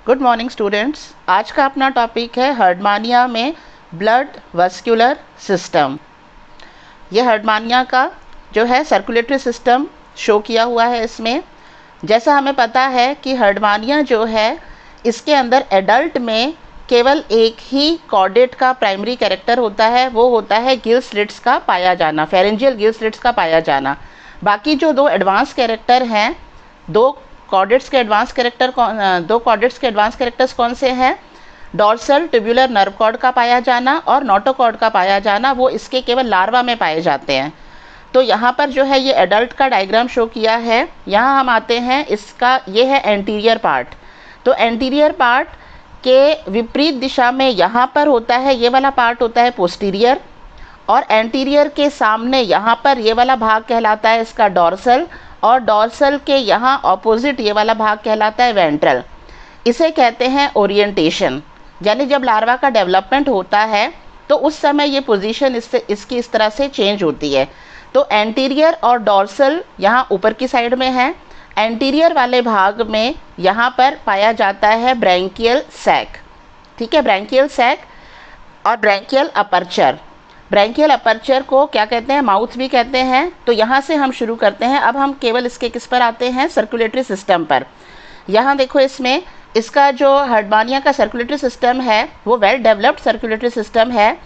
Good morning students. आज का अपना टॉपिक है हर्डमानिया में ब्लड वस्कुलर सिस्टम। ये हर्डमानिया का जो है सर्कुलेटरी सिस्टम शो किया हुआ है इसमें। जैसा हमें पता है कि हर्डमानिया जो है इसके अंदर एडल्ट में केवल एक ही कॉर्डेट का प्राइमरी कैरेक्टर होता है, वो होता है गिल स्लिट्स का पाया जाना, फेरेंजियल गिल स्लिट्स का पाया जाना। बाकी जो दो एडवांस कैरेक्टर हैं, दो कॉर्डेट्स के एडवांस कैरेक्टर्स कौन से हैं? डॉर्सल ट्यूबुलर नर्व कॉर्ड का पाया जाना और नोटोकॉर्ड का पाया जाना, वो इसके केवल लार्वा में पाए जाते हैं। तो यहाँ पर जो है ये एडल्ट का डायग्राम शो किया है। यहाँ हम आते हैं, इसका ये है एंटीरियर पार्ट। तो एंटीरियर पार्ट के विपरीत दिशा में यहाँ पर होता है, ये वाला पार्ट होता है पोस्टीरियर, और एंटीरियर के सामने यहाँ पर ये वाला भाग कहलाता है इसका डॉर्सल, और डॉर्सल के यहाँ ऑपोजिट ये वाला भाग कहलाता है वेंट्रल। इसे कहते हैं ओरिएंटेशन। यानी जब लार्वा का डेवलपमेंट होता है तो उस समय ये पोजीशन इसकी इस तरह से चेंज होती है। तो एंटीरियर और डॉर्सल यहाँ ऊपर की साइड में है। एंटीरियर वाले भाग में यहाँ पर पाया जाता है ब्रैंकियल सैक, ठीक है, ब्रैंकियल सैक और ब्रैंकियल अपर्चर। ब्रैंकियल अपर्चर को क्या कहते हैं? माउथ भी कहते हैं। तो यहाँ से हम शुरू करते हैं। अब हम केवल इसके किस पर आते हैं? सर्कुलेटरी सिस्टम पर। यहाँ देखो, इसमें इसका जो हर्डमानिया का सर्कुलेटरी सिस्टम है वो वेल डेवलप्ड सर्कुलेटरी सिस्टम है।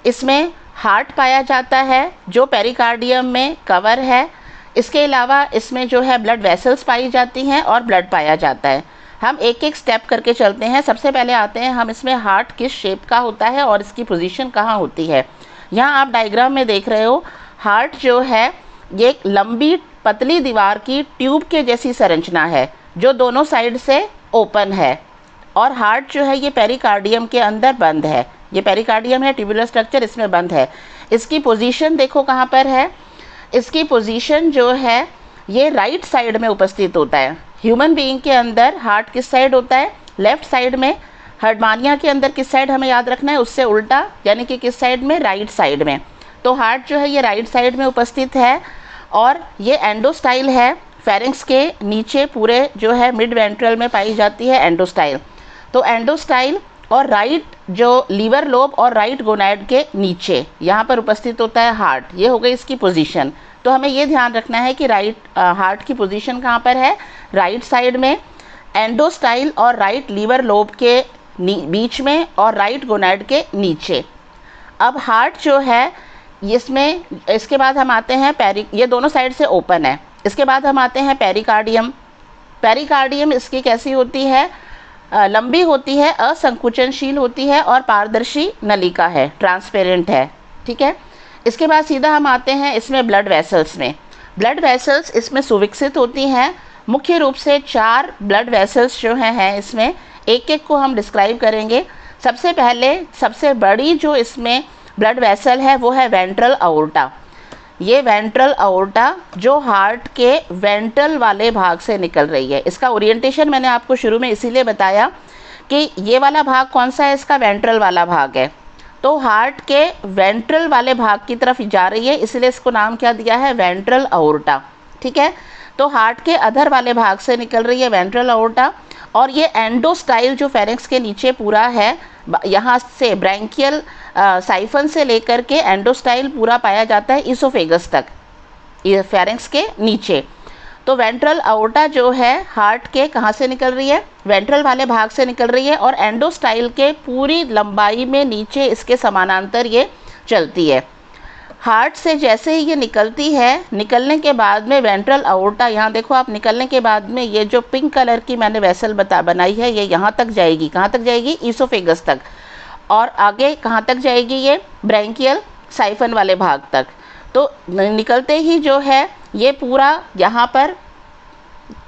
इसमें हार्ट पाया जाता है जो पेरिकार्डियम में कवर है। इसके अलावा इसमें जो है ब्लड वेसल्स पाई जाती हैं और ब्लड पाया जाता है। हम एक एक स्टेप करके चलते हैं। सबसे पहले आते हैं हम इसमें हार्ट किस शेप का होता है और इसकी पोजीशन कहाँ होती है। यहाँ आप डायग्राम में देख रहे हो, हार्ट जो है ये एक लंबी पतली दीवार की ट्यूब के जैसी संरचना है जो दोनों साइड से ओपन है, और हार्ट जो है ये पेरिकार्डियम के अंदर बंद है। ये पेरिकार्डियम है, ट्यूबुलर स्ट्रक्चर इसमें बंद है। इसकी पोजीशन देखो कहाँ पर है। इसकी पोजीशन जो है ये राइट साइड में उपस्थित होता है। ह्यूमन बीइंग के अंदर हार्ट किस साइड होता है? लेफ्ट साइड में। हर्डमानिया के अंदर किस साइड हमें याद रखना है? उससे उल्टा, यानी कि किस साइड में? राइट साइड में। तो हार्ट जो है ये राइट साइड में उपस्थित है, और ये एंडोस्टाइल है। फेरिंक्स के नीचे पूरे जो है मिड वेंट्रल में पाई जाती है एंडोस्टाइल। तो एंडोस्टाइल और राइट जो लीवर लोब और राइट गोनाड के नीचे यहाँ पर उपस्थित होता है हार्ट। ये हो गई इसकी पोजीशन। तो हमें ये ध्यान रखना है कि हार्ट की पोजीशन कहाँ पर है? राइट साइड में, एंडोस्टाइल और राइट लीवर लोब के बीच में और राइट गोनाड के नीचे। अब हार्ट जो है इसमें, इसके बाद हम आते हैं ये दोनों साइड से ओपन है। इसके बाद हम आते हैं पेरिकार्डियम। पेरिकार्डियम इसकी कैसी होती है? लंबी होती है, असंकुचनशील होती है और पारदर्शी नलिका है, ट्रांसपेरेंट है, ठीक है। इसके बाद सीधा हम आते हैं इसमें ब्लड वेसल्स में। ब्लड वेसल्स इसमें सुविकसित होती हैं। मुख्य रूप से 4 ब्लड वेसल्स जो हैं इसमें, एक एक को हम डिस्क्राइब करेंगे। सबसे पहले सबसे बड़ी जो इसमें ब्लड वेसल है वो है वेंट्रल अओर्टा। ये वेंट्रल अओर्टा जो हार्ट के वेंट्रल वाले भाग से निकल रही है। इसका ओरिएंटेशन मैंने आपको शुरू में इसीलिए बताया कि ये वाला भाग कौन सा है? इसका वेंट्रल वाला भाग है। तो हार्ट के वेंट्रल वाले भाग की तरफ जा रही है, इसलिए इसको नाम क्या दिया है? वेंट्रल अओर्टा, ठीक है। तो हार्ट के अधर वाले भाग से निकल रही है वेंट्रल अओर्टा, और ये एंडोस्टाइल जो फेरिंक्स के नीचे पूरा है, यहाँ से ब्रैंकियल साइफन से लेकर के एंडोस्टाइल पूरा पाया जाता है इसोफेगस तक, ये फेरिंक्स के नीचे। तो वेंट्रल अओर्टा जो है हार्ट के कहाँ से निकल रही है? वेंट्रल वाले भाग से निकल रही है, और एंडोस्टाइल के पूरी लंबाई में नीचे इसके समानांतर ये चलती है। हार्ट से जैसे ही ये निकलती है, निकलने के बाद में वेंट्रल अओर्टा, यहाँ देखो आप, निकलने के बाद में ये जो पिंक कलर की मैंने वेसल बनाई है, ये यहाँ तक जाएगी। कहाँ तक जाएगी? ईसोफेगस तक। और आगे कहाँ तक जाएगी? ये ब्रैंकियल साइफन वाले भाग तक। तो निकलते ही जो है ये पूरा यहाँ पर,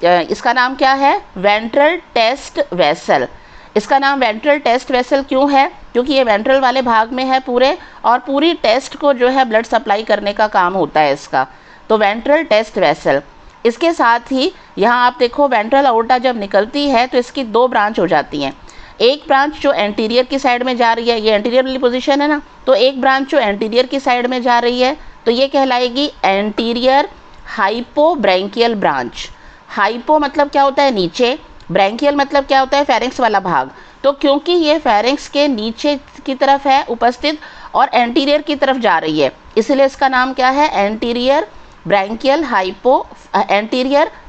इसका नाम क्या है? Ventral test vessel. इसका नाम वेंट्रल टेस्ट वेसल क्यों है? क्योंकि ये वेंट्रल वाले भाग में है पूरे, और पूरी टेस्ट को जो है ब्लड सप्लाई करने का काम होता है इसका। तो वेंट्रल टेस्ट वेसल। इसके साथ ही यहाँ आप देखो, वेंट्रल अओर्टा जब निकलती है तो इसकी 2 ब्रांच हो जाती हैं। एक ब्रांच जो एंटीरियर की साइड में जा रही है, ये एंटीरियर वाली पोजीशन है ना, तो एक ब्रांच जो एंटीरियर की साइड में जा रही है तो ये कहलाएगी एंटीरियर हाइपोब्रैंकियल ब्रांच। हाइपो मतलब क्या होता है? नीचे, ब्रैंकियल मतलब क्या होता है, फेरिंक्स वाला भाग। तो क्योंकि ये फेरिंक्स के नीचे की तरफ है उपस्थित और एंटीरियर की तरफ जा रही है, इसलिए इसका नाम क्या है, एंटीरियर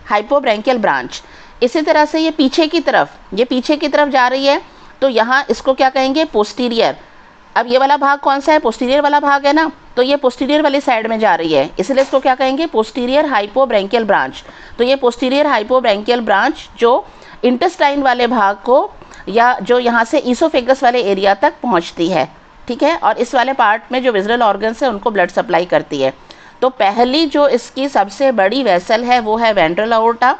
हाइपोब्रैंकियल ब्रांच। इसी तरह से ये पीछे की तरफ जा रही है, तो यहाँ इसको क्या कहेंगे, पोस्टीरियर। अब ये वाला भाग कौन सा है, पोस्टीरियर वाला भाग है ना, तो ये पोस्टीरियर वाली साइड में जा रही है, इसलिए इसको क्या कहेंगे, पोस्टीरियर हाइपोब्रैंकियल ब्रांच। तो ये पोस्टीरियर हाइपोब्रैंकियल ब्रांच जो इंटेस्टाइन वाले भाग को या जो यहाँ से ईसोफेगस वाले एरिया तक पहुँचती है, ठीक है, और इस वाले पार्ट में जो विजरल ऑर्गन्स है उनको ब्लड सप्लाई करती है। तो पहली जो इसकी सबसे बड़ी वेसल है वो है वेंट्रल अओर्टा,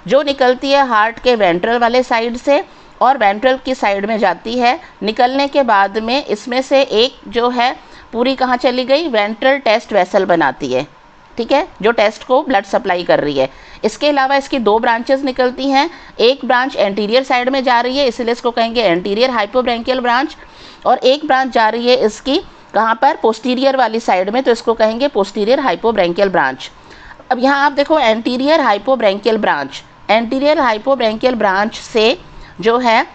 जो निकलती है हार्ट के वेंट्रल वाले साइड से और वेंट्रल की साइड में जाती है। निकलने के बाद में इसमें से एक जो है पूरी कहाँ चली गई, वेंट्रल टेस्ट वेसल बनाती है, ठीक है, जो टेस्ट को ब्लड सप्लाई कर रही है। इसके अलावा इसकी दो ब्रांचेस निकलती हैं, एक ब्रांच एंटीरियर साइड में जा रही है, इसलिए इसको कहेंगे एंटीरियर हाइपोब्रैंकियल ब्रांच, और एक ब्रांच जा रही है इसकी कहाँ पर, पोस्टीरियर वाली साइड में, तो इसको कहेंगे पोस्टीरियर हाइपोब्रैंकियल ब्रांच। अब यहाँ आप देखो एंटीरियर हाइपोब्रैंकियल ब्रांच से जो है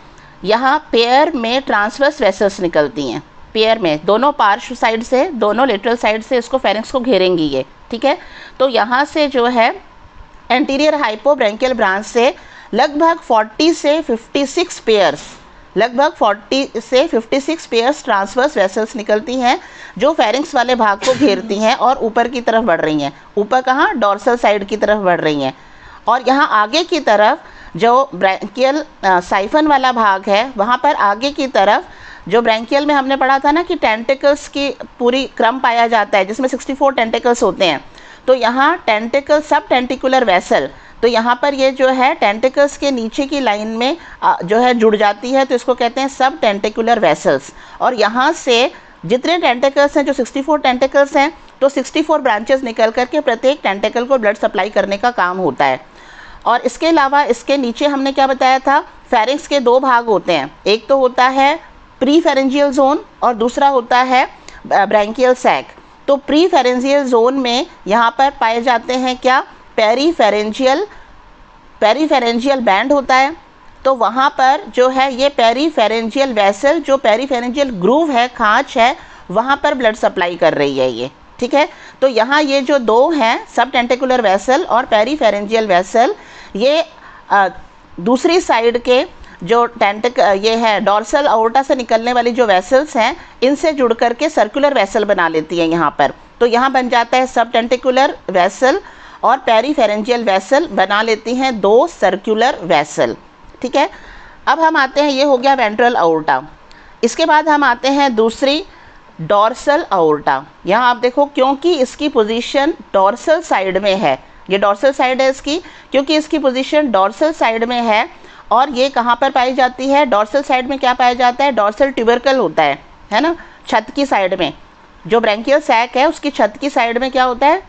यहाँ पेयर में ट्रांसवर्स वेसल्स निकलती हैं, पेयर में दोनों पार्श्व साइड से, दोनों लेटरल साइड से इसको फेरिंक्स को घेरेंगी ये, ठीक है। तो यहाँ से जो है एंटीरियर हाइपोब्रैंकियल ब्रांच से लगभग 40 से 56 पेयर्स ट्रांसवर्स वेसल्स निकलती हैं जो फेरिंक्स वाले भाग को घेरती हैं और ऊपर की तरफ बढ़ रही हैं। ऊपर कहाँ, डॉर्सल साइड की तरफ बढ़ रही हैं। और यहाँ आगे की तरफ जो ब्रैंकियल साइफन वाला भाग है, वहाँ पर आगे की तरफ जो ब्रैंकियल में हमने पढ़ा था ना कि टेंटिकल्स की पूरी क्रम पाया जाता है जिसमें 64 टेंटिकल्स होते हैं। तो यहाँ टेंटिकल सब टेंटिकुलर वेसल, तो यहाँ पर ये जो है टेंटिकल्स के नीचे की लाइन में जो है जुड़ जाती है, तो इसको कहते हैं सब टेंटिकुलर वेसल्स। और यहाँ से जितने टेंटिकल्स हैं, जो 64 टेंटिकल्स हैं, तो 64 ब्रांचेस निकल करके प्रत्येक टेंटिकल को ब्लड सप्लाई करने का काम होता है। और इसके अलावा इसके नीचे हमने क्या बताया था, फेरिंक्स के दो भाग होते हैं, एक तो होता है प्री फेरेंजियल जोन और दूसरा होता है ब्रैंकियल सैक। तो प्री फेरेंजियल जोन में यहाँ पर पाए जाते हैं क्या, पेरीफेरेंजियल बैंड होता है। तो वहाँ पर जो है ये पेरीफेरेंजियल वेसल, जो पेरीफेरेंजियल ग्रूव है, खांच है, वहाँ पर ब्लड सप्लाई कर रही है ये, ठीक है। तो यहाँ ये जो दो हैं, सब टेंटिकुलर वेसल और पेरीफेरेंजियल वेसल, ये दूसरी साइड के जो ये है डॉर्सल अओर्टा से निकलने वाली जो वेसल्स हैं, इनसे जुड़ करके सर्कुलर वेसल बना लेती हैं यहाँ पर। तो यहाँ बन जाता है सब टेंटिकुलर वेसल और पेरीफेरेंजियल वेसल बना लेती हैं दो सर्कुलर वेसल, ठीक है। अब हम आते हैं, ये हो गया वेंट्रल अओर्टा। इसके बाद हम आते हैं दूसरी डॉर्सल अओर्टा। यहाँ आप देखो, क्योंकि इसकी पोजीशन डॉर्सल साइड में है, ये डॉर्सल साइड है इसकी, क्योंकि इसकी पोजीशन डॉर्सल साइड में है। और ये कहाँ पर पाई जाती है, डॉर्सल साइड में क्या पाया जाता है, डॉर्सल ट्यूबरकल होता है ना, छत की साइड में। जो ब्रैंकियल सैक है उसकी छत की साइड में क्या होता है,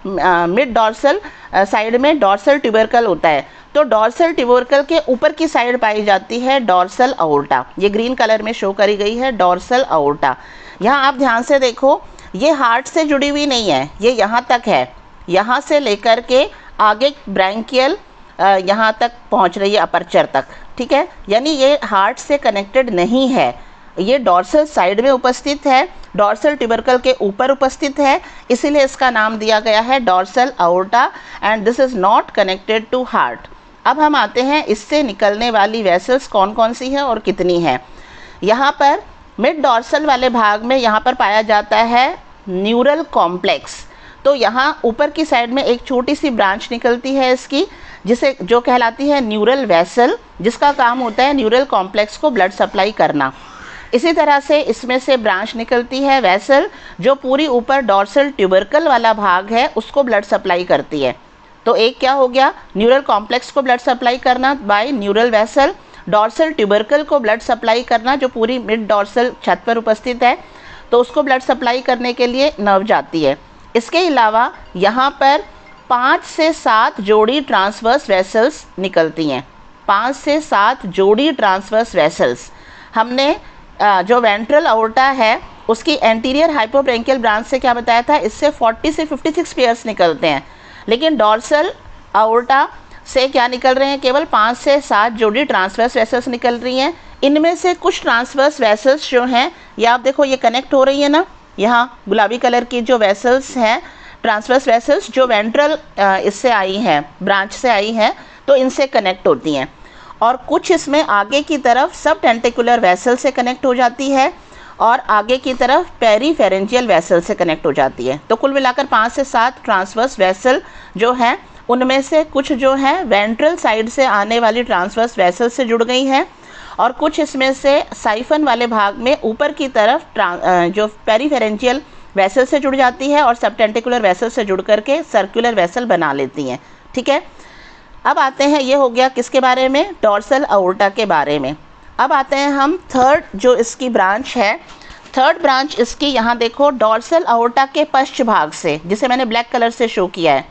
मिड डॉर्सल साइड में डॉर्सल ट्यूबरकल होता है। तो डॉर्सल ट्यूबरकल के ऊपर की साइड पाई जाती है डॉर्सल अओर्टा। ये ग्रीन कलर में शो करी गई है डॉर्सल अओर्टा। यहाँ आप ध्यान से देखो, ये हार्ट से जुड़ी हुई नहीं है, ये यहाँ तक है, यहाँ से लेकर के आगे ब्रैंकियल यहाँ तक पहुँच रही है, अपर्चर तक, ठीक है। यानी ये हार्ट से कनेक्टेड नहीं है, ये डॉर्सल साइड में उपस्थित है, डॉर्सल ट्यूबरकल के ऊपर उपस्थित है, इसीलिए इसका नाम दिया गया है dorsal aorta and this is not connected to heart. अब हम आते हैं, इससे निकलने वाली वेसल्स कौन कौन सी हैं और कितनी हैं। यहाँ पर मिड डॉर्सल वाले भाग में यहाँ पर पाया जाता है न्यूरल कॉम्प्लेक्स। तो यहाँ ऊपर की साइड में एक छोटी सी ब्रांच निकलती है इसकी, जिसे जो कहलाती है न्यूरल वेसल, जिसका काम होता है न्यूरल कॉम्प्लेक्स को ब्लड सप्लाई करना। इसी तरह से इसमें से ब्रांच निकलती है वेसल, जो पूरी ऊपर डॉर्सल ट्यूबरकल वाला भाग है उसको ब्लड सप्लाई करती है। तो एक क्या हो गया, न्यूरल कॉम्प्लेक्स को ब्लड सप्लाई करना by neural vessel, dorsal tubercle को ब्लड सप्लाई करना जो पूरी मिड डॉर्सल छत पर उपस्थित है, तो उसको ब्लड सप्लाई करने के लिए नर्व जाती है। इसके अलावा यहाँ पर 5 से 7 जोड़ी ट्रांसवर्स वेसल्स निकलती हैं, 5 से 7 जोड़ी ट्रांसवर्स वेसल्स। हमने जो वेंट्रल अओर्टा है उसकी एंटीरियर हाइपोब्रैंकियल ब्रांच से क्या बताया था, इससे 40 से 56 पेयर्स निकलते हैं, लेकिन डॉर्सल अओर्टा से क्या निकल रहे हैं, केवल 5 से 7 जोड़ी ट्रांसवर्स वेसल्स निकल रही हैं। इनमें से कुछ ट्रांसवर्स वेसल्स जो हैं ये आप देखो ये कनेक्ट हो रही है ना, यहाँ गुलाबी कलर की जो वेसल्स हैं ट्रांसवर्स वेसल्स जो वेंट्रल इससे आई हैं, ब्रांच से आई हैं, तो इनसे कनेक्ट होती हैं। और कुछ इसमें आगे की तरफ सब टेंटिकुलर वेसल से कनेक्ट हो जाती है और आगे की तरफ पेरीफेरेंजियल वेसल से कनेक्ट हो जाती है। तो कुल मिलाकर 5 से 7 ट्रांसवर्स वेसल जो हैं उनमें से कुछ जो हैं वेंट्रल साइड से आने वाली ट्रांसवर्स वेसल से जुड़ गई हैं और कुछ इसमें से साइफन वाले भाग में ऊपर की तरफ जो पेरीफेरेंजियल वेसल से जुड़ जाती है और सब टेंटिकुलर वेसल से जुड़ करके सर्कुलर वेसल बना लेती हैं। ठीक है, अब आते हैं, ये हो गया किसके बारे में, डॉर्सल अओर्टा के बारे में। अब आते हैं हम थर्ड जो इसकी ब्रांच है, थर्ड ब्रांच इसकी यहाँ देखो डॉर्सल अओर्टा के पश्च भाग से, जिसे मैंने ब्लैक कलर से शो किया है,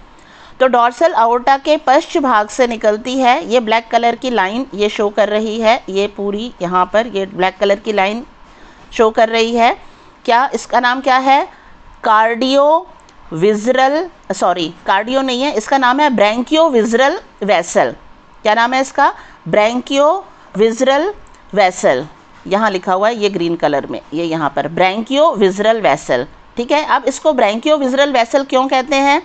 तो डॉर्सल अओर्टा के पश्च भाग से निकलती है। ये ब्लैक कलर की लाइन ये शो कर रही है, ये पूरी यहाँ पर ये ब्लैक कलर की लाइन शो कर रही है। क्या इसका नाम क्या है, कार्डियो नहीं है, इसका नाम है ब्रैंकियोविज़रल वेसल। क्या नाम है इसका, ब्रैंकियोविज़रल वेसल, यहाँ लिखा हुआ है ये ग्रीन कलर में, ये यहाँ पर ब्रैंकियोविज़रल वेसल। ठीक है, अब इसको ब्रैंकियोविज़रल वेसल क्यों कहते हैं,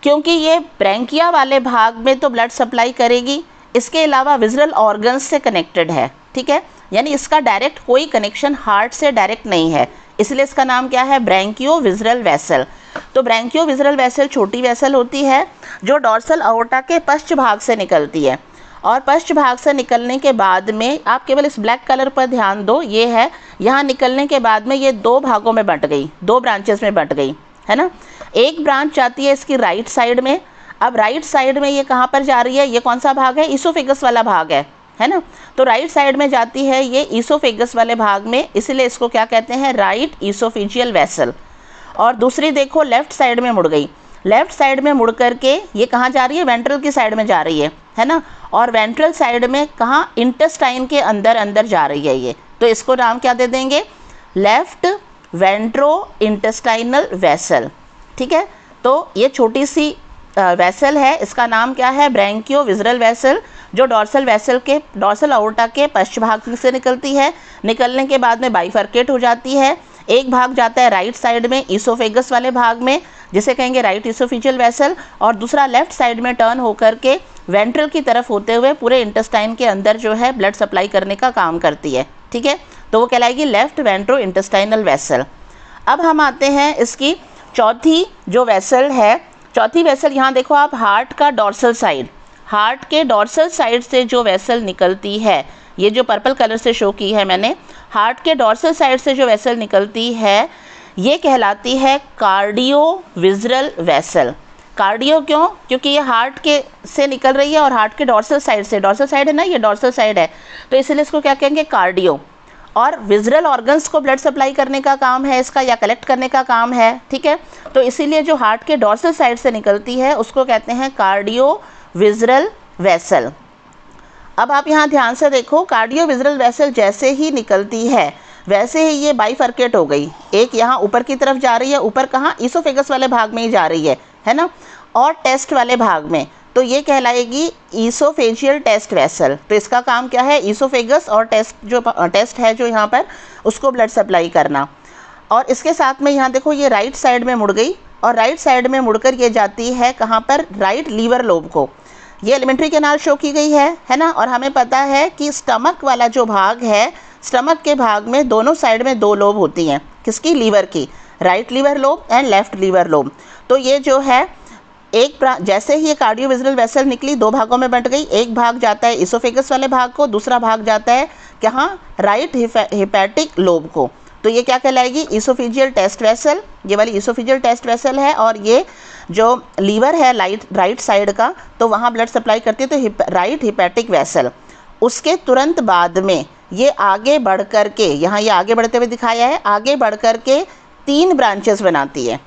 क्योंकि ये ब्रैंकिया वाले भाग में तो ब्लड सप्लाई करेगी, इसके अलावा विज़रल ऑर्गन्स से कनेक्टेड है। ठीक है, यानी इसका डायरेक्ट कोई कनेक्शन हार्ट से डायरेक्ट नहीं है, इसलिए इसका नाम क्या है, ब्रैंकियोविज़रल वेसल। तो ब्रैंकियोविज़रल वेसल छोटी वेसल होती है जो डॉर्सल अओर्टा के पश्च भाग से निकलती है और पश्च भाग से निकलने के बाद में आप केवल इस ब्लैक कलर पर ध्यान दो, ये है यहाँ निकलने के बाद में ये 2 भागों में बंट गई, 2 ब्रांचेस में बंट गई है ना। एक ब्रांच जाती है इसकी राइट साइड में, अब राइट साइड में ये कहाँ पर जा रही है, ये कौन सा भाग है, ईसोफेगस वाला भाग है ना। तो राइट साइड में जाती है ये ईसोफेगस वाले भाग में, इसलिए इसको क्या कहते हैं, राइट ईसोफेजियल वेसल। और दूसरी देखो लेफ्ट साइड में मुड़ गई, लेफ्ट साइड में मुड़ करके ये कहाँ जा रही है, वेंट्रल की साइड में जा रही है ना। और वेंट्रल साइड में कहाँ, इंटेस्टाइन के अंदर जा रही है ये, तो इसको नाम क्या दे देंगे, लेफ्ट वेंट्रो इंटेस्टाइनल वेसल। ठीक है, तो ये छोटी सी वेसल है, इसका नाम क्या है, ब्रैंकियोविज़रल वेसल, जो डॉर्सल अओर्टा के पश्च भाग से निकलती है। निकलने के बाद में बाइफर्केट हो जाती है, एक भाग जाता है राइट साइड में ईसोफेगस वाले भाग में, जिसे कहेंगे राइट ईसोफेजियल वेसल, और दूसरा लेफ्ट साइड में टर्न होकर के वेंट्रल की तरफ होते हुए पूरे इंटेस्टाइन के अंदर जो है ब्लड सप्लाई करने का काम करती है। ठीक है, तो वो कहलाएगी लेफ्ट वेंट्रो इंटेस्टाइनल वेसल। अब हम आते हैं इसकी चौथी जो वेसल है, चौथी वेसल यहाँ देखो आप, हार्ट का डॉर्सल साइड, हार्ट के डॉर्सल साइड से जो वेसल निकलती है, ये जो पर्पल कलर से शो की है मैंने, हार्ट के डॉर्सल साइड से जो वेसल निकलती है ये कहलाती है कार्डियोविज़रल वेसल। कार्डियो क्यों, क्योंकि ये हार्ट के से निकल रही है और हार्ट के डॉर्सल साइड से, डॉर्सल साइड है ना, ये डॉर्सल साइड है, तो इसलिए इसको क्या कहेंगे, कार्डियो। और विज़रल ऑर्गन्स को ब्लड सप्लाई करने का काम है इसका, या कलेक्ट करने का काम है। ठीक है, तो इसीलिए जो हार्ट के डॉर्सल साइड से निकलती है उसको कहते हैं कार्डियोविज़रल वेसल। अब आप यहाँ ध्यान से देखो, कार्डियोविज़रल वेसल जैसे ही निकलती है वैसे ही ये बाइफर्केट हो गई, एक यहाँ ऊपर की तरफ जा रही है, ऊपर कहाँ, ईसोफेगस वाले भाग में ही जा रही है ना, और टेस्ट वाले भाग में, तो ये कहलाएगी ईसोफेजियल टेस्ट वेसल। तो इसका काम क्या है, ईसोफेगस और टेस्ट है जो यहाँ पर, उसको ब्लड सप्लाई करना। और इसके साथ में यहाँ देखो ये राइट साइड में मुड़ गई, और राइट साइड में मुड़कर ये जाती है कहाँ पर, राइट लीवर लोब को। ये एलिमेंट्री कैनाल शो की गई है ना। और हमें पता है कि स्टमक वाला जो भाग है, स्टमक के भाग में दोनों साइड में 2 लोब होती हैं, किसकी, लीवर की, right liver lobe and left liver lobe. तो ये जो है जैसे ही ये कार्डियोविज़रल वेसल निकली 2 भागों में बंट गई, एक भाग जाता है ईसोफेगस वाले भाग को, दूसरा भाग जाता है कहाँ, राइट हिपैटिक लोब को। तो ये क्या कहलाएगी, ईसोफेजियल टेस्ट वेसल, ये वाली ईसोफेजियल टेस्ट वेसल है। और ये जो लीवर है राइट साइड का, तो वहाँ ब्लड सप्लाई करती है, तो राइट हिपैटिक वेसल। उसके तुरंत बाद में ये आगे बढ़ कर के, यहाँ ये आगे बढ़ते हुए दिखाया है, आगे बढ़ कर के 3 ब्रांचेस बनाती है।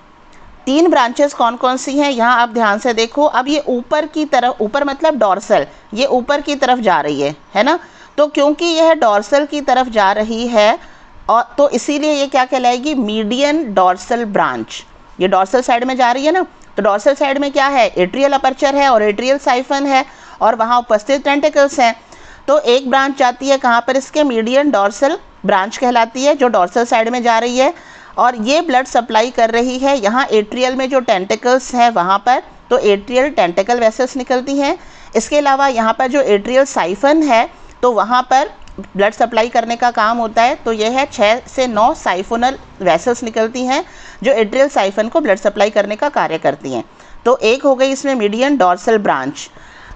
3 ब्रांचेस कौन कौन सी हैं, यहाँ आप ध्यान से देखो। अब ये ऊपर की तरफ, ऊपर मतलब डॉर्सल, ये ऊपर की तरफ जा रही है ना। तो क्योंकि यह डॉर्सल की तरफ जा रही है, और तो इसीलिए ये क्या कहलाएगी, मीडियन डॉर्सल ब्रांच। ये डॉर्सल साइड में जा रही है ना, तो डॉर्सल साइड में क्या है, एट्रियल अपर्चर है और एट्रियल साइफन है, और वहाँ उपस्थित टेंटिकल्स हैं। तो एक ब्रांच जाती है कहाँ पर, इसके मीडियन डॉर्सल ब्रांच कहलाती है, जो डॉर्सल साइड में जा रही है, और ये ब्लड सप्लाई कर रही है यहाँ एट्रियल में जो टेंटिकल्स हैं वहाँ पर, तो एट्रियल टेंटिकल वेसल्स निकलती हैं। इसके अलावा यहाँ पर जो एट्रियल साइफन है तो वहाँ पर ब्लड सप्लाई करने का काम होता है। तो ये है 6 से 9 साइफोनल वेसल्स निकलती हैं जो एट्रियल साइफन को ब्लड सप्लाई करने का कार्य करती हैं। तो एक हो गई इसमें मीडियन डॉर्सल ब्रांच।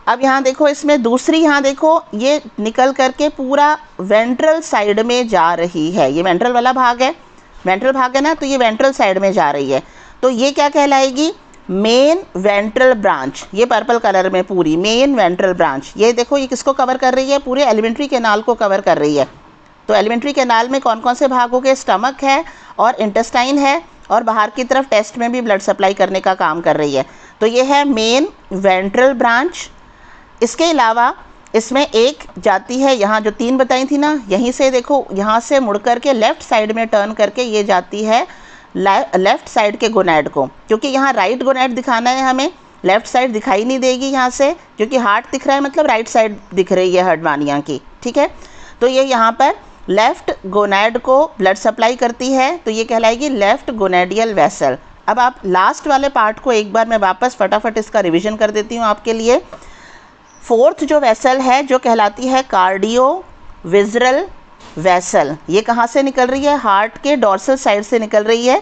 अब यहाँ देखो इसमें दूसरी, यहाँ देखो ये निकल करके पूरा वेंट्रल साइड में जा रही है, ये वेंट्रल वाला भाग है, वेंट्रल भाग है ना, तो ये वेंट्रल साइड में जा रही है। तो ये क्या कहलाएगी, मेन वेंट्रल ब्रांच। ये पर्पल कलर में पूरी मेन वेंट्रल ब्रांच, ये देखो ये किसको कवर कर रही है, पूरे एलिमेंट्री कैनाल को कवर कर रही है। तो एलिमेंट्री कैनाल में कौन कौन से भाग हो गए, स्टमक है और इंटेस्टाइन है, और बाहर की तरफ टेस्ट में भी ब्लड सप्लाई करने का काम कर रही है। तो ये है मेन वेंट्रल ब्रांच। इसके अलावा इसमें एक जाती है यहाँ जो 3 बताई थी ना, यहीं से देखो यहाँ से मुड़ करके लेफ़्ट साइड में टर्न करके ये जाती है लेफ़्ट साइड के गोनैड को, क्योंकि यहाँ राइट गोनैड दिखाना है हमें, लेफ़्ट साइड दिखाई नहीं देगी यहाँ से, क्योंकि हार्ट दिख रहा है मतलब राइट साइड दिख रही है हर्डमानिया की, ठीक है। तो ये यहाँ पर लेफ़्ट गोनैड को ब्लड सप्लाई करती है, तो ये कहलाएगी लेफ़्ट गोनैडियल वेसल। अब आप लास्ट वाले पार्ट को एक बार मैं वापस फटाफट इसका रिविज़न कर देती हूँ आपके लिए। 4th जो वेसल है जो कहलाती है कार्डियो विज़रल वेसल, ये कहाँ से निकल रही है, हार्ट के डॉर्सल साइड से निकल रही है।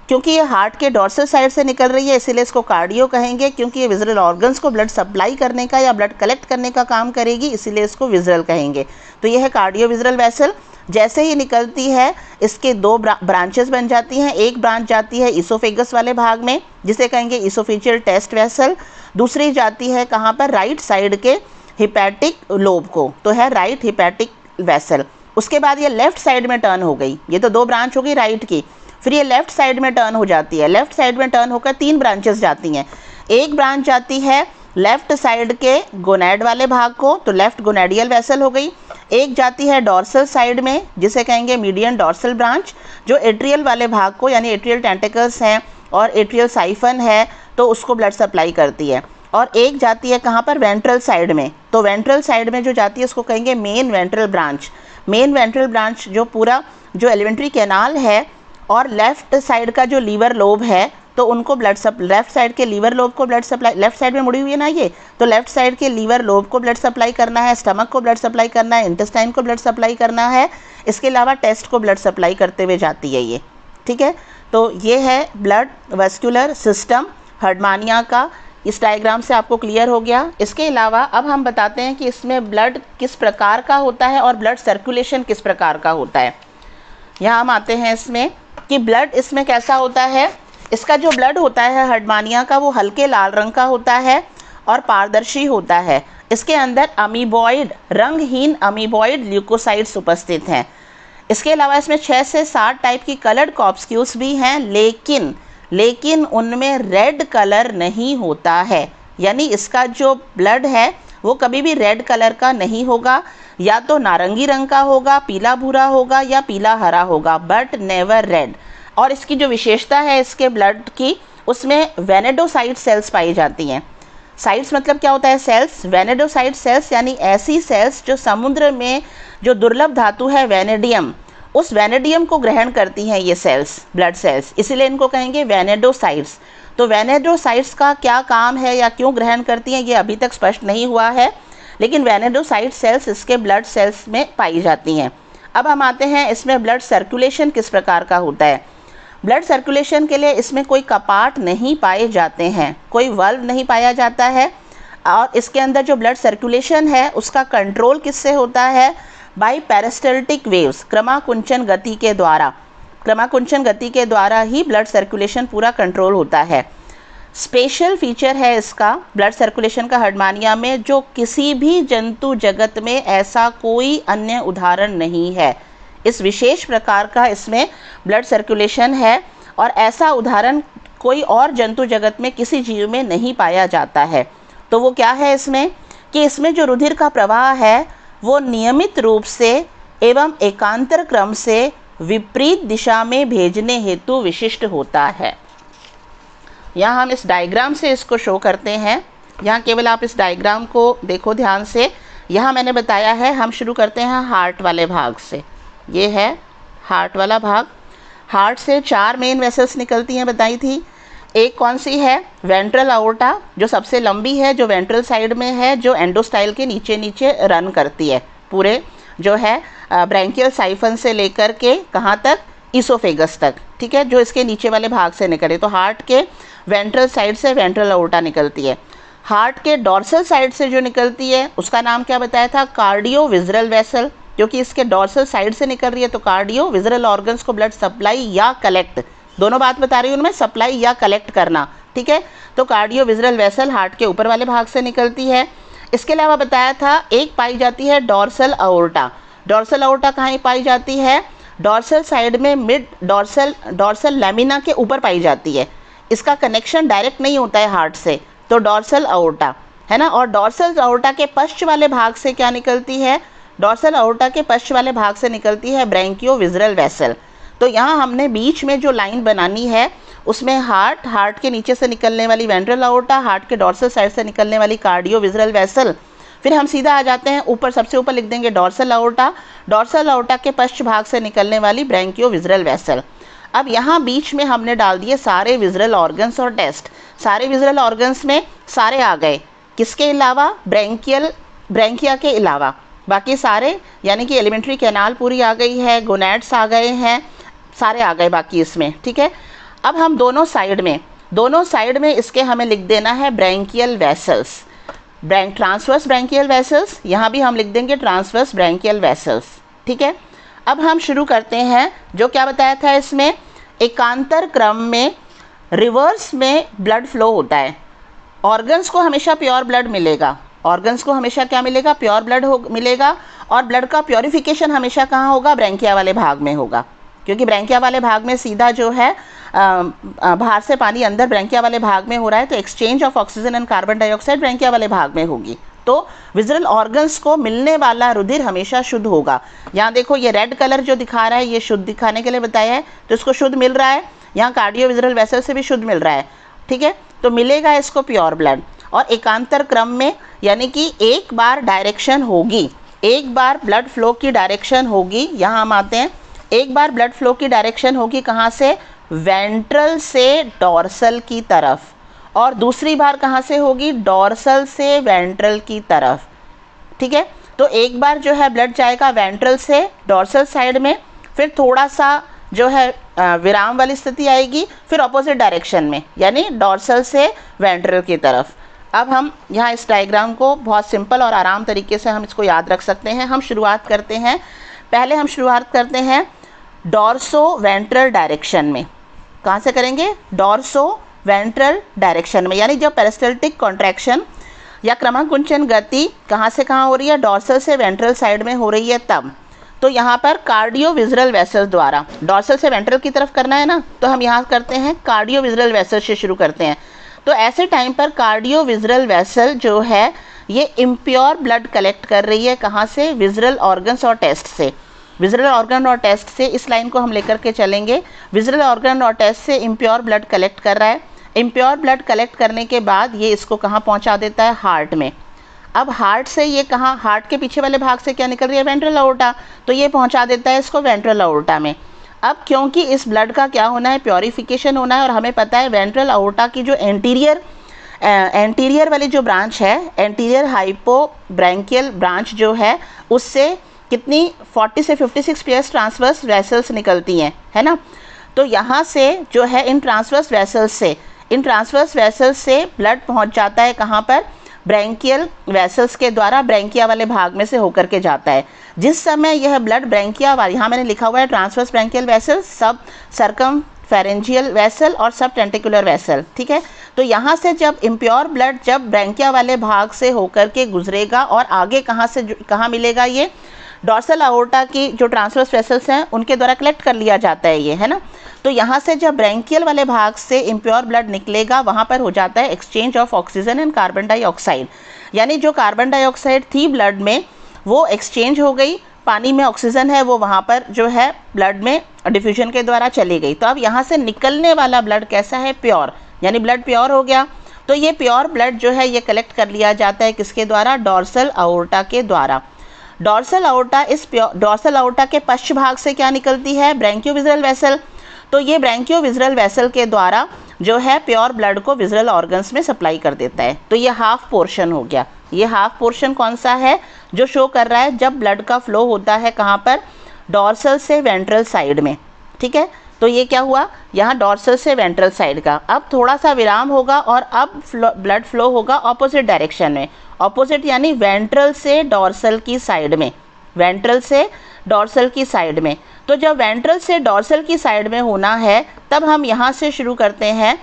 क्योंकि ये हार्ट के डॉर्सल साइड से निकल रही है इसीलिए इसको कार्डियो कहेंगे, क्योंकि ये विज़रल ऑर्गन्स को ब्लड सप्लाई करने का या ब्लड कलेक्ट करने का काम करेगी, इसीलिए इसको विज़रल कहेंगे। तो ये है कार्डियो विज़रल वेसल। जैसे ही निकलती है इसके 2 ब्रांचेस बन जाती हैं। एक ब्रांच जाती है ईसोफेगस वाले भाग में जिसे कहेंगे ईसोफेजियल टेस्ट वेसल, दूसरी जाती है कहाँ पर, राइट साइड के हिपैटिक लोब को, तो है राइट हिपैटिक वेसल। उसके बाद ये लेफ़्ट साइड में टर्न हो गई, ये तो 2 ब्रांच हो गई राइट की, फिर ये लेफ़्ट साइड में टर्न हो जाती है। लेफ़्ट साइड में टर्न होकर 3 ब्रांचेस जाती हैं। एक ब्रांच जाती है लेफ़्ट साइड के गोनैड वाले भाग को, तो लेफ़्ट गोनैडियल वेसल हो गई। एक जाती है डॉर्सल साइड में जिसे कहेंगे मीडियन डॉर्सल ब्रांच, जो एट्रियल वाले भाग को, यानी एट्रियल टेंटिकल्स हैं और एट्रियल साइफन है, तो उसको ब्लड सप्लाई करती है। और एक जाती है कहाँ पर, वेंट्रल साइड में, तो वेंट्रल साइड में जो जाती है उसको कहेंगे main ventral branch. Main ventral branch जो पूरा जो एलिमेंट्री कैनाल है और लेफ़्ट साइड का जो लीवर लोब है, तो उनको लेफ़्ट साइड के लीवर लोब को ब्लड सप्लाई, लेफ़्ट साइड में मुड़ी हुई है ना ये, तो लेफ़्ट साइड के लीवर लोब को ब्लड सप्लाई करना है, स्टमक को ब्लड सप्लाई करना है, इंटेस्टाइन को ब्लड सप्लाई करना है, इसके अलावा टेस्ट को ब्लड सप्लाई करते हुए जाती है ये, ठीक है। तो ये है ब्लड वेस्कुलर सिस्टम हर्डमानिया का। इस डायग्राम से आपको क्लियर हो गया। इसके अलावा अब हम बताते हैं कि इसमें ब्लड किस प्रकार का होता है और ब्लड सर्कुलेशन किस प्रकार का होता है। यहाँ हम आते हैं इसमें कि ब्लड इसमें कैसा होता है। इसका जो ब्लड होता है हर्डमानिया का वो हल्के लाल रंग का होता है और पारदर्शी होता है। इसके अंदर अमीबॉइड, रंगहीन अमीबॉइड ल्यूकोसाइट्स उपस्थित हैं। इसके अलावा इसमें 6 से 7 टाइप की कलर्ड कॉर्पस्क्यूल्स भी हैं, लेकिन उनमें रेड कलर नहीं होता है, यानी इसका जो ब्लड है वो कभी भी रेड कलर का नहीं होगा, या तो नारंगी रंग का होगा, पीला भूरा होगा या पीला हरा होगा, बट नेवर रेड। और इसकी जो विशेषता है इसके ब्लड की, उसमें वेनेडोसाइट सेल्स पाई जाती हैं। साइट्स मतलब क्या होता है, सेल्स। वेनेडोसाइट सेल्स यानी ऐसी सेल्स जो समुद्र में जो दुर्लभ धातु है वेनेडियम, उस वेनेडियम को ग्रहण करती हैं ये सेल्स, ब्लड सेल्स, इसीलिए इनको कहेंगे वेनेडोसाइट्स। तो वेनेडोसाइट्स का क्या काम है या क्यों ग्रहण करती हैं ये अभी तक स्पष्ट नहीं हुआ है, लेकिन वेनेडोसाइट सेल्स इसके ब्लड सेल्स में पाई जाती हैं। अब हम आते हैं इसमें ब्लड सर्कुलेशन किस प्रकार का होता है। ब्लड सर्कुलेशन के लिए इसमें कोई कपाट नहीं पाए जाते हैं, कोई वाल्व नहीं पाया जाता है, और इसके अंदर जो ब्लड सर्कुलेशन है उसका कंट्रोल किससे होता है, बाय पेरिस्टल्टिक वेव्स, क्रमाकुंचन गति के द्वारा। क्रमाकुंचन गति के द्वारा ही ब्लड सर्कुलेशन पूरा कंट्रोल होता है। स्पेशल फीचर है इसका ब्लड सर्कुलेशन का हर्डमानिया में, जो किसी भी जंतु जगत में ऐसा कोई अन्य उदाहरण नहीं है। इस विशेष प्रकार का इसमें ब्लड सर्कुलेशन है और ऐसा उदाहरण कोई और जंतु जगत में किसी जीव में नहीं पाया जाता है। तो वो क्या है इसमें कि इसमें जो रुधिर का प्रवाह है वो नियमित रूप से एवं एकांतर क्रम से विपरीत दिशा में भेजने हेतु विशिष्ट होता है। यहाँ हम इस डायग्राम से इसको शो करते हैं। यहाँ केवल आप इस डायग्राम को देखो ध्यान से। यहाँ मैंने बताया है, हम शुरू करते हैं हार्ट वाले भाग से। ये है हार्ट वाला भाग। हार्ट से 4 मेन वेसल्स निकलती हैं, बताई थी। एक कौन सी है? वेंट्रल अओर्टा, जो सबसे लंबी है, जो वेंट्रल साइड में है, जो एंडोस्टाइल के नीचे नीचे रन करती है, पूरे जो है ब्रैंकियल साइफन से लेकर के कहाँ तक, इसोफेगस तक, ठीक है, जो इसके नीचे वाले भाग से निकले। तो हार्ट के वेंट्रल साइड से वेंट्रल अओर्टा निकलती है। हार्ट के डॉर्सल साइड से जो निकलती है उसका नाम क्या बताया था? कार्डियो विजरल वेसल, क्योंकि इसके डॉर्सल साइड से निकल रही है तो कार्डियो विजरल ऑर्गन्स को ब्लड सप्लाई या कलेक्ट, दोनों बात बता रही हूँ मैं, सप्लाई या कलेक्ट करना, ठीक है। तो कार्डियो विजरल वेसल हार्ट के ऊपर वाले भाग से निकलती है। इसके अलावा बताया था एक पाई जाती है डॉर्सल अओर्टा। डॉर्सल अओर्टा कहाँ पाई जाती है? डॉर्सल साइड में मिड डॉर्सल लैमिना के ऊपर पाई जाती है। इसका कनेक्शन डायरेक्ट नहीं होता है हार्ट से, तो डॉर्सल अओर्टा है ना। और डॉर्सल अओर्टा के पश्च वाले भाग से क्या निकलती है? डॉर्सल अओर्टा के पश्च वाले भाग से निकलती है ब्रैंकियो विजरल वेसल। तो यहाँ हमने बीच में जो लाइन बनानी है उसमें हार्ट के नीचे से निकलने वाली वेंट्रल अओर्टा, हार्ट के डॉर्सल साइड से निकलने वाली कार्डियो विजरल वेसल, फिर हम सीधा आ जाते हैं ऊपर, सबसे ऊपर लिख देंगे डॉर्सल अओर्टा, डॉर्सल अओर्टा के पश्च भाग से निकलने वाली ब्रैंकियो विजरल वेसल। अब यहाँ बीच में हमने डाल दिए सारे विजरल ऑर्गन्स और टेस्ट। सारे विजरल ऑर्गन्स में सारे आ गए, किसके अलावा? ब्रैंकिया के अलावा बाकी सारे, यानी कि एलिमेंट्री कैनाल पूरी आ गई है, गोनैड्स आ गए हैं, सारे आ गए बाकी इसमें, ठीक है। अब हम दोनों साइड में इसके हमें लिख देना है branchial vessels, transverse branchial vessels, यहाँ भी हम लिख देंगे ट्रांसवर्स ब्रैंकियल वेसल्स, ठीक है। अब हम शुरू करते हैं, जो क्या बताया था इसमें, एकांतर क्रम में रिवर्स में ब्लड फ्लो होता है। ऑर्गन्स को हमेशा प्योर ब्लड मिलेगा, ऑर्गन्स को हमेशा क्या मिलेगा? प्योर ब्लड मिलेगा। और ब्लड का प्योरिफिकेशन हमेशा कहाँ होगा? ब्रैंकिया वाले भाग में होगा, क्योंकि ब्रैंकिया वाले भाग में सीधा जो है बाहर से पानी अंदर ब्रैंकिया वाले भाग में हो रहा है, तो exchange of oxygen and carbon dioxide branchia वाले भाग में होगी। तो विजरल ऑर्गन्स को मिलने वाला रुधिर हमेशा शुद्ध होगा। यहाँ देखो ये रेड कलर जो दिखा रहा है ये शुद्ध दिखाने के लिए बताया है, तो इसको शुद्ध मिल रहा है। यहाँ कार्डियो विजरल वेसल से भी शुद्ध मिल रहा है, ठीक है, तो मिलेगा इसको प्योर ब्लड। और एकांतर क्रम में, यानी कि एक बार डायरेक्शन होगी, एक बार ब्लड फ्लो की डायरेक्शन होगी, यहाँ हम आते हैं, एक बार ब्लड फ्लो की डायरेक्शन होगी कहाँ से? वेंट्रल से डॉर्सल की तरफ, और दूसरी बार कहाँ से होगी? डॉर्सल से वेंट्रल की तरफ, ठीक है। तो एक बार जो है ब्लड जाएगा वेंट्रल से डॉर्सल साइड में, फिर थोड़ा सा जो है विराम वाली स्थिति आएगी, फिर ऑपोजिट डायरेक्शन में, यानी डॉर्सल से वेंट्रल की तरफ। अब हम यहाँ इस डायग्राम को बहुत सिंपल और आराम तरीके से हम इसको याद रख सकते हैं। हम शुरुआत करते हैं, पहले हम शुरुआत करते हैं डॉर्सो वेंट्रल डायरेक्शन में। कहाँ से करेंगे? डॉर्सो वेंट्रल डायरेक्शन में, यानी जब पेरिस्टल्टिक कॉन्ट्रैक्शन या क्रमांकुंचन गति कहाँ से कहाँ हो रही है? डॉर्सल से वेंट्रल साइड में हो रही है तब। तो यहाँ पर कार्डियो विजरल वेसल द्वारा, डॉर्सल से वेंट्रल की तरफ करना है ना, तो हम यहाँ करते हैं कार्डियो विजरल वेसल से शुरू करते हैं। तो ऐसे टाइम पर कार्डियो विजरल वेसल जो है ये इम्प्योर ब्लड कलेक्ट कर रही है, कहाँ से? विजरल ऑर्गन्स और टेस्ट से। विजरल ऑर्गन और टेस्ट से इस लाइन को हम लेकर के चलेंगे। विजरल ऑर्गन और टेस्ट से इम्प्योर ब्लड कलेक्ट कर रहा है। इम्प्योर ब्लड कलेक्ट करने के बाद ये इसको कहाँ पहुँचा देता है? हार्ट में। अब हार्ट से ये कहाँ? हार्ट के पीछे वाले भाग से क्या निकल रही है? वेंट्रल अओर्टा, तो ये पहुँचा देता है इसको वेंट्रल अओर्टा में। अब क्योंकि इस ब्लड का क्या होना है? प्योरिफिकेशन होना है, और हमें पता है वेंट्रल अओर्टा की जो एंटीरियर वाली जो ब्रांच है, एंटीरियर हाइपोब्रैंकियल ब्रांच जो है, उससे कितनी 40 से 56 पेयर्स ट्रांसवर्स वेसल्स निकलती हैं, है ना। तो यहाँ से जो है इन ट्रांसवर्स वेसल्स से ब्लड पहुँच जाता है कहाँ पर? ब्रैंकियल वेसल्स के द्वारा ब्रैंकिया वाले भाग में से होकर के जाता है। जिस समय यह ब्लड ब्रैंकिया वाली, यहाँ मैंने लिखा हुआ है ट्रांसवर्स ब्रैंकियल वेसल्स, सब सर्कमफेरेंजियल वेसल और सब टेंटिकुलर वेसल, ठीक है। तो यहाँ से जब इम्प्योर ब्लड जब ब्रैंकिया वाले भाग से होकर के गुजरेगा और आगे कहाँ मिलेगा? ये डॉर्सल अओर्टा की जो ट्रांसवर्स वेसल्स हैं उनके द्वारा कलेक्ट कर लिया जाता है ये, है ना। तो यहाँ से जब ब्रैंकियल वाले भाग से इम्प्योर ब्लड निकलेगा वहाँ पर हो जाता है exchange of oxygen and carbon dioxide, यानी जो कार्बन डाइऑक्साइड थी ब्लड में वो एक्सचेंज हो गई, पानी में ऑक्सीजन है वो वहाँ पर जो है ब्लड में डिफ्यूजन के द्वारा चली गई। तो अब यहाँ से निकलने वाला ब्लड कैसा है? प्योर, यानी ब्लड प्योर हो गया। तो ये प्योर ब्लड जो है ये कलेक्ट कर लिया जाता है किसके द्वारा, डॉर्सल अओर्टा के द्वारा। डॉर्सल अओर्टा के पश्च भाग से क्या निकलती है, ब्रैंकियोविज़रल वेसल। तो ये ब्रैंकियोविज़रल वेसल के द्वारा जो है प्योर ब्लड को विज़रल ऑर्गन्स में सप्लाई कर देता है। तो ये हाफ पोर्शन हो गया। ये हाफ पोर्शन कौन सा है, जो शो कर रहा है जब ब्लड का फ्लो होता है कहाँ पर, डॉर्सल से वेंट्रल साइड में। ठीक है, तो ये क्या हुआ, यहाँ डॉर्सल से वेंट्रल साइड का। अब थोड़ा सा विराम होगा और अब ब्लड फ्लो होगा ऑपोजिट डायरेक्शन में। ऑपोजिट यानी वेंट्रल से डॉर्सल की साइड में, वेंट्रल से डॉर्सल की साइड में। तो जब वेंट्रल से डॉर्सल की साइड में होना है तब हम यहाँ से शुरू करते हैं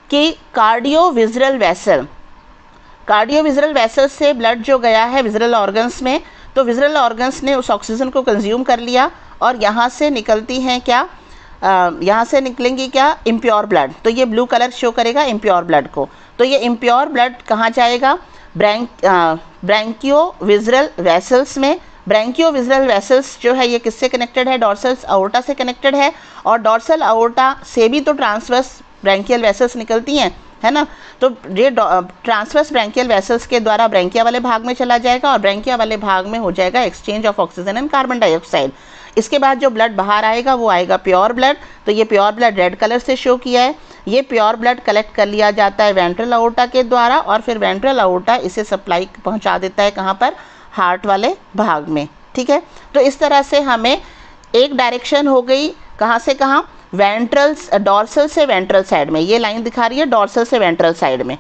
कि कार्डियोविज़रल वेसल, कार्डियोविज़रल वेसल से ब्लड जो गया है विज़रल ऑर्गन्स में, तो विज़रल ऑर्गन्स ने उस ऑक्सीजन को कंज्यूम कर लिया और यहाँ से निकलती हैं क्या, यहाँ से निकलेंगी क्या, इम्प्योर ब्लड। तो ये ब्लू कलर शो करेगा इम्प्योर ब्लड को। तो ये इम्प्योर ब्लड कहाँ जाएगा, ब्रैंकियोविज़रल वेसल्स में। ब्रैंकियोविज़रल वेसल्स जो है ये किससे कनेक्टेड है, डॉर्सल अओर्टा से कनेक्टेड है। और डॉर्सल अओर्टा से भी तो ट्रांसवर्स ब्रैंकियल वेसल्स निकलती हैं, है ना। तो ये ट्रांसवर्स ब्रैंकियल वेसल्स के द्वारा ब्रैंकिया वाले भाग में चला जाएगा और ब्रैंकिया वाले भाग में हो जाएगा exchange of oxygen and carbon dioxide. इसके बाद जो ब्लड बाहर आएगा वो आएगा प्योर ब्लड। तो ये प्योर ब्लड रेड कलर से शो किया है। ये प्योर ब्लड कलेक्ट कर लिया जाता है वेंट्रल अओर्टा के द्वारा और फिर वेंट्रल अओर्टा इसे सप्लाई पहुंचा देता है कहाँ पर, हार्ट वाले भाग में। ठीक है, तो इस तरह से हमें एक डायरेक्शन हो गई कहाँ से कहाँ, डॉर्सल से वेंट्रल साइड में। ये लाइन दिखा रही है डॉर्सल से वेंट्रल साइड में,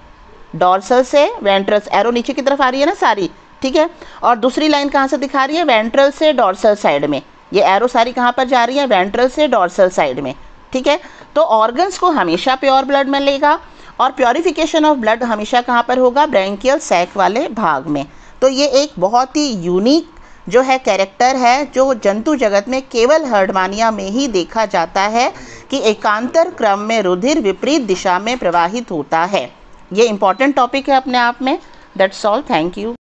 डॉर्सल से वेंट्रल, एरो नीचे की तरफ आ रही है ना सारी। ठीक है, और दूसरी लाइन कहाँ से दिखा रही है, वेंट्रल से डॉर्सल साइड में। ये एरो सारी कहाँ पर जा रही है, वेंट्रल से डॉर्सल साइड में। ठीक है, तो ऑर्गन्स को हमेशा प्योर ब्लड में लेगा और प्योरिफिकेशन ऑफ ब्लड हमेशा कहाँ पर होगा, ब्रैंकियल सैक वाले भाग में। तो ये एक बहुत ही यूनिक जो है कैरेक्टर है जो जंतु जगत में केवल हर्डमानिया में ही देखा जाता है कि एकांतर क्रम में रुधिर विपरीत दिशा में प्रवाहित होता है। ये इंपॉर्टेंट टॉपिक है अपने आप में। That's all, thank you.